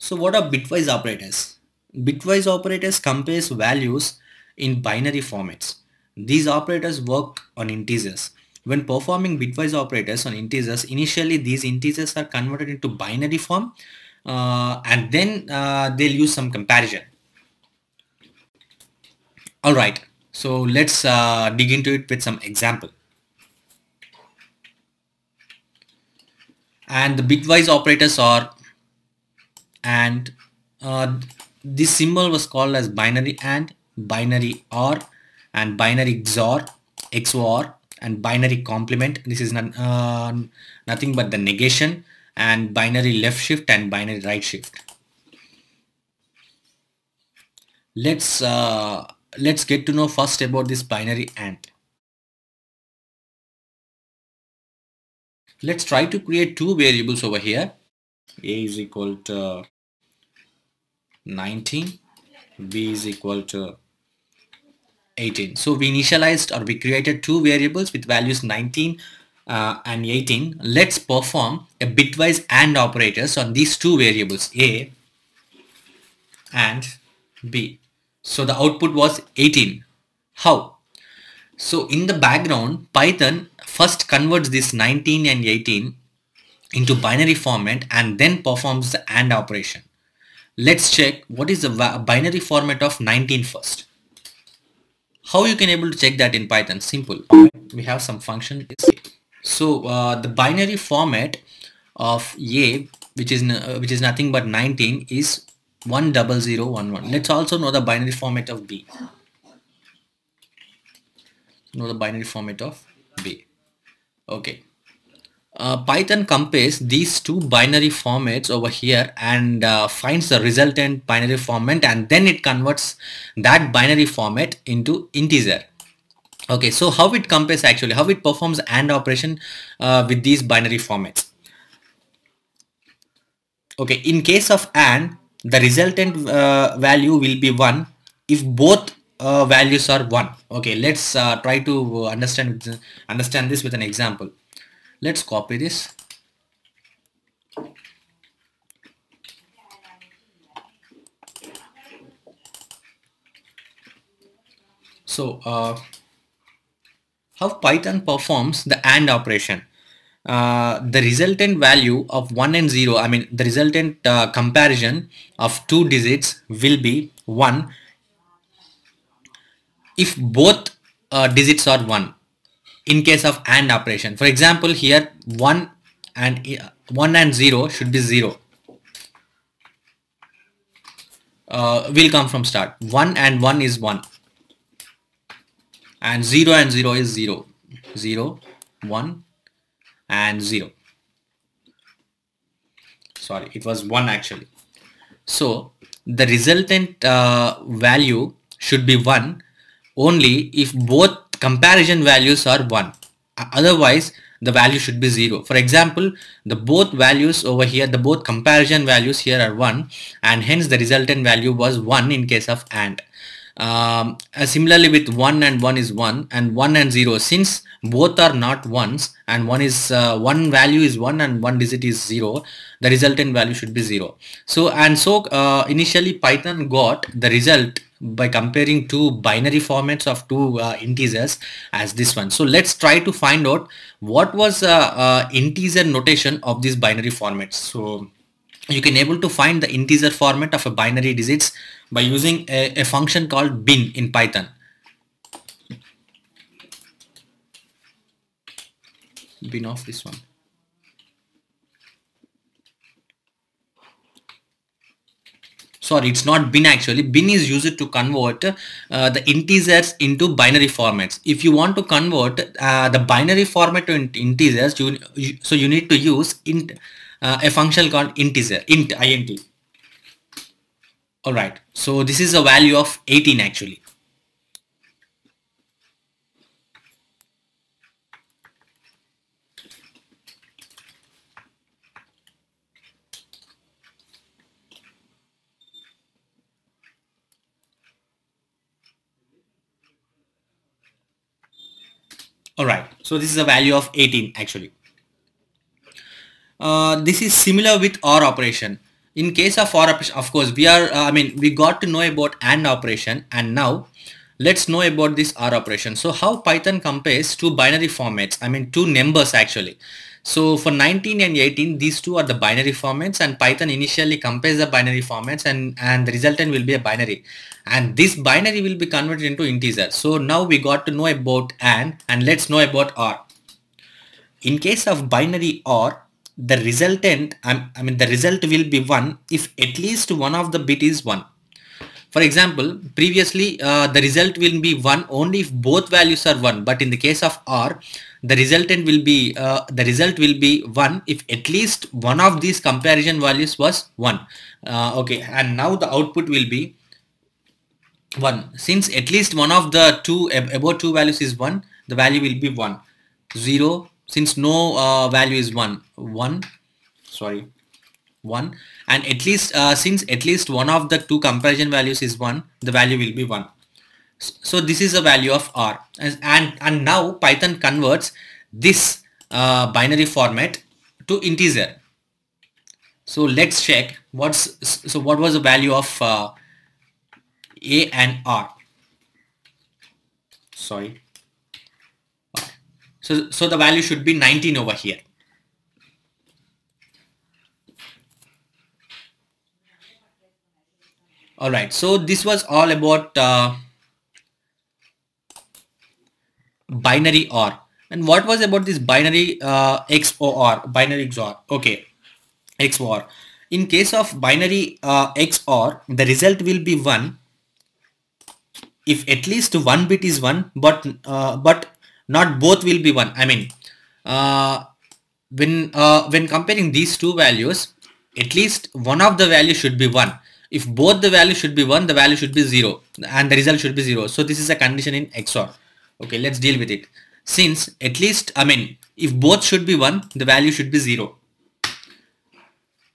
So what are bitwise operators? Bitwise operators compares values in binary formats. These operators work on integers. When performing bitwise operators on integers, initially these integers are converted into binary form and then they'll use some comparison. Alright, so let's dig into it with some example. And the bitwise operators are, and this symbol was called as binary AND, binary OR, and binary XOR, and binary complement. This is nothing but the negation, and binary left shift and binary right shift. Let's get to know first about this binary AND. Let's try to create two variables over here. A is equal to 19, B is equal to 18. So we initialized, or we created two variables with values 19 and 18. Let's perform a bitwise AND operators on these two variables, A and B. So the output was 18. How? So in the background, Python first converts this 19 and 18 into binary format and then performs the AND operation. Let's check what is the binary format of 19 first. How you can able to check that in Python? Simple. We have some function. So the binary format of A, which is nothing but 19, is 10011. Let's also know the binary format of B. Know the binary format of B. Okay. Python compares these two binary formats over here and finds the resultant binary format, and then it converts that binary format into integer. Okay, so how it compares, actually how it performs AND operation with these binary formats. Okay, in case of AND, the resultant value will be 1 if both values are 1. Okay, let's try to understand this with an example. Let's copy this. So how Python performs the AND operation. The resultant value of 1 and 0, I mean the resultant comparison of two digits will be 1 if both digits are 1 in case of AND operation. For example, here 1 and 0 should be 0. Will come from start. 1 and 1 is 1, and 0 and 0 is 0. 0, 1 and 0. Sorry, it was 1 actually. So the resultant value should be 1 only if both comparison values are 1. Otherwise the value should be 0. For example, the both values over here, the both comparison values here are 1, and hence the resultant value was 1 in case of AND. Similarly with 1 and 1 is 1, and 1 and 0, since both are not ones and one value is 1 and one digit is 0, the resultant value should be 0. So initially Python got the result by comparing two binary formats of two integers as this one. So let's try to find out what was integer notation of these binary formats. So you can able to find the integer format of a binary digits by using a function called bin in Python. Bin of this one. Sorry, it's not bin actually. Bin is used to convert the integers into binary formats. If you want to convert the binary format to integers, so you need to use a function called integer, int. Alright, so this is a value of 18 actually. Alright, so this is a value of 18 actually. This is similar with OR operation. In case of OR operation, of course, we are, we got to know about AND operation, and now let's know about this OR operation. So how Python compares two binary formats, two numbers actually. So for 19 and 18, these two are the binary formats, and Python initially compares the binary formats, and the resultant will be a binary, and this binary will be converted into integer. So now we got to know about and let's know about OR. In case of binary OR, the resultant, the result will be 1 if at least one of the bit is 1. For example, previously the result will be 1 only if both values are 1, but in the case of OR, the resultant will be the result will be 1 if at least one of these comparison values was 1. Okay, and now the output will be 1. Since at least one of the two above two values is 1, the value will be 1. 0, since no value is 1, 1, sorry, 1, and at least since at least one of the two comparison values is 1, the value will be 1. So this is the value of R, and now Python converts this binary format to integer. So let's check what was the value of A and R. Sorry. So the value should be 19 over here. Alright, so this was all about binary OR. And what was about this binary XOR, binary XOR? Okay, XOR. In case of binary XOR, the result will be 1 if at least one bit is 1, but not both will be 1. When comparing these two values, at least one of the values should be 1. If both the values should be 1, the value should be 0, and the result should be 0. So this is a condition in XOR. Okay, let's deal with it. Since at least, if both should be 1, the value should be 0.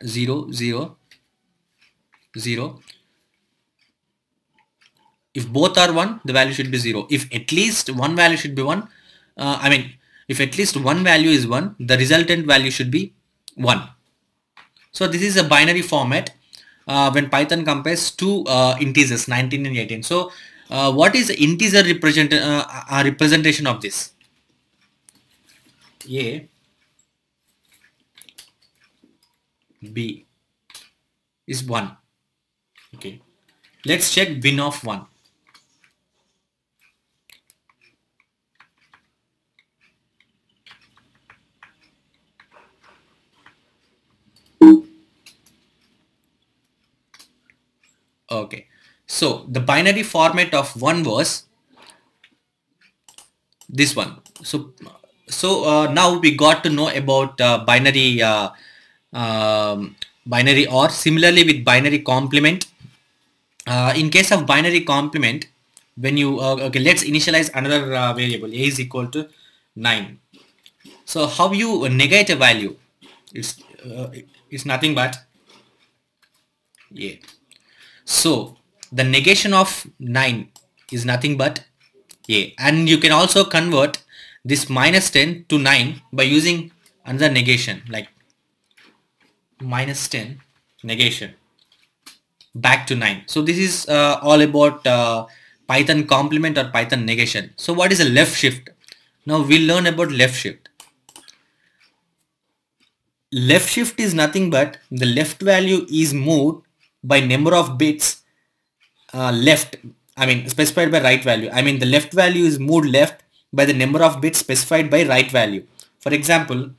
0, 0, 0. If both are 1, the value should be 0. If at least one value should be 1, if at least one value is 1, the resultant value should be 1. So this is a binary format when Python compares two integers, 19 and 18. So what is the integer representation of this? A, B is 1. Okay, let's check bin of 1. Okay, so the binary format of 1 was this one. So now we got to know about binary binary OR. Similarly with binary complement, in case of binary complement, when you okay, let's initialize another variable. A is equal to 9. So how you negate a value? It's nothing but A. So the negation of 9 is nothing but A, and you can also convert this minus 10 to 9 by using another negation, like minus 10 negation back to 9. So this is all about Python complement or Python negation. So what is a left shift? Now we'll learn about left shift. Left shift is nothing but the left value is moved by number of bits left, specified by right value. The left value is moved left by the number of bits specified by right value. For example,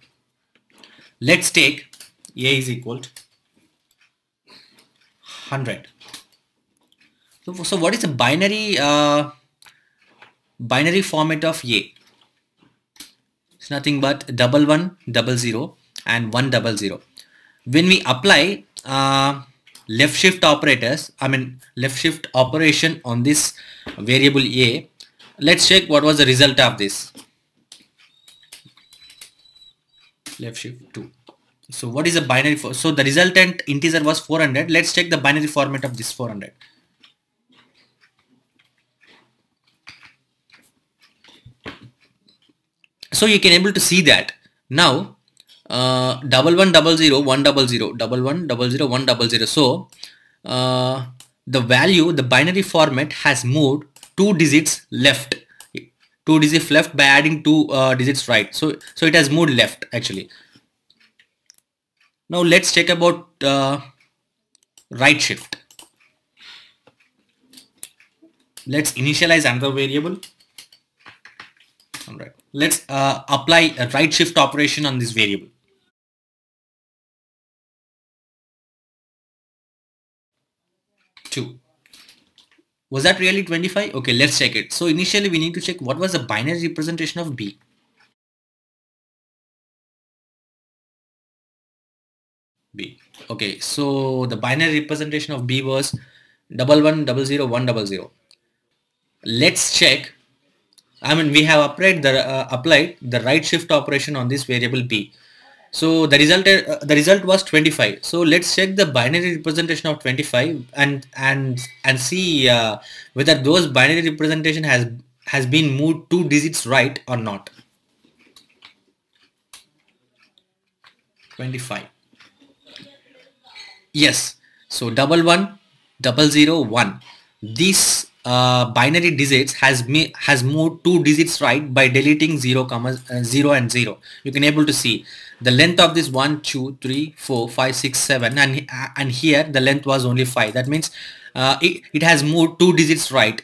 let's take A is equal to 100. So what is a binary binary format of A? It's nothing but 1100 and 100. When we apply left shift operators, left shift operation on this variable A, let's check what was the result of this. Left shift 2. So what is a binary for? So the resultant integer was 400. Let's check the binary format of this 400. So you can able to see that now double one double zero one double zero double one double zero one double zero. So the value, the binary format has moved 2 digits left, 2 digits left by adding 2 digits right. So it has moved left actually. Now let's check about right shift. Let's initialize another variable. All right. Let's apply a right shift operation on this variable. Two. Was that really 25? Okay, let's check it. So initially we need to check what was the binary representation of B. B. Okay, so the binary representation of B was double one double zero one double zero. Let's check. I mean, we have applied the right shift operation on this variable B. So the result was 25. So let's check the binary representation of 25 and see whether those binary representation has been moved 2 digits right or not. 25. Yes. So double one double zero one. This binary digits has moved 2 digits right by deleting 0 and 0. You can able to see the length of this 1 2 3 4 5 6 7 and here the length was only 5. That means it has moved 2 digits right